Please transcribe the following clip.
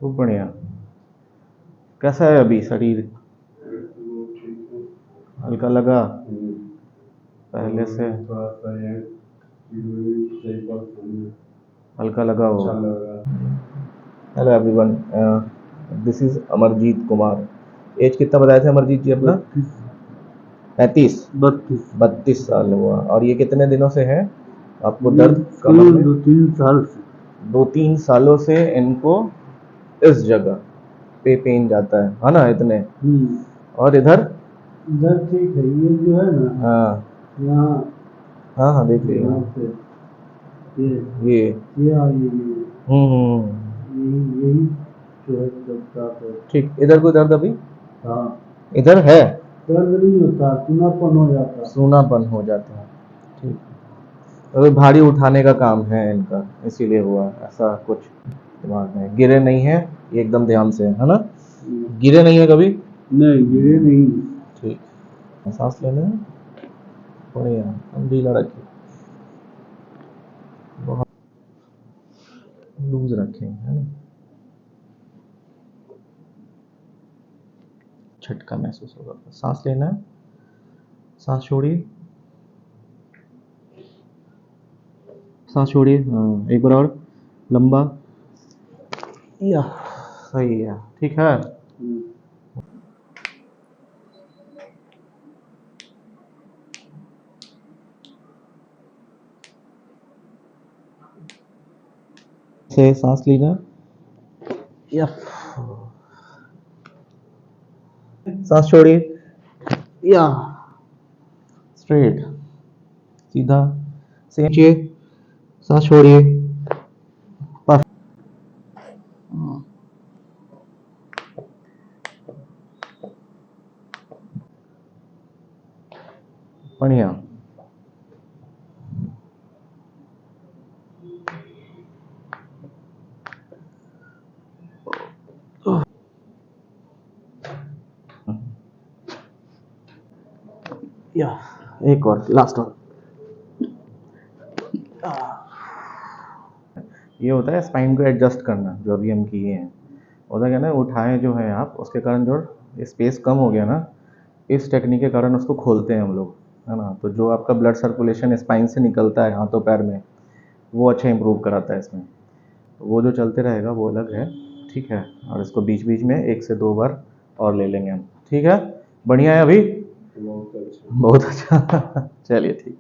खूब बढ़िया। कैसा है अभी शरीर? हल्का लगा पहले से? हल्का लगा हो? Hello everyone, this is Amarjeet Kumar. Age कितना बताए थे अमरजीत जी अपना? 35? 32 साल हुआ। और ये कितने दिनों से है आपको दर्द कमर में? 2-3 साल से। 2-3 सालों से इनको इस जगह पे पेन जाता है ना? इतने। और इधर? इधर ठीक है, ये जो है ना, हाँ यहाँ हाँ हाँ, देख लिया यहाँ पे ये। और ये यही यही जो है चलता है। ठीक। इधर कोई दर्द अभी? हाँ, इधर है? दर्द नहीं होता, सूनापन हो जाता। सूनापन हो जाता है। ठीक। अभी भारी उठाने का काम है इनका, इसीलिए हुआ ऐसा कुछ दिमाग में। गिरे नहीं है ये, एकदम ध्यान से है ना? गिरे नहीं है कभी? नहीं, गिरे नहीं। ठीक। सांस लेना है, बढ़िया। हम ढीला रखिए, बहुत लूज रखें, है ना? झटका महसूस होगा। सांस लेना है, सांस छोड़िए, सांस छोड़िए। हाँ, एक बार और लंबा। या सही है, ठीक है। से सांस लेना, या सांस छोड़िए, या स्ट्रेट, सीधा से नीचे, सांस छोड़िए, बस। बढ़िया। या एक और, लास्ट और। ये होता है स्पाइन को एडजस्ट करना, जो अभी हम किए हैं। होता क्या ना, उठाएं जो है आप, उसके कारण जो स्पेस कम हो गया ना, इस टेक्निक के कारण उसको खोलते हैं हम लोग, है ना? तो जो आपका ब्लड सर्कुलेशन स्पाइन से निकलता है हाथों पैर में, वो अच्छा इंप्रूव कराता है इसमें। तो वो जो चलते रहेगा वो अलग है, ठीक है। और इसको बीच बीच में 1 से 2 बार और ले लेंगे हम, ठीक है। बढ़िया है अभी? बहुत अच्छा चलिए, ठीक।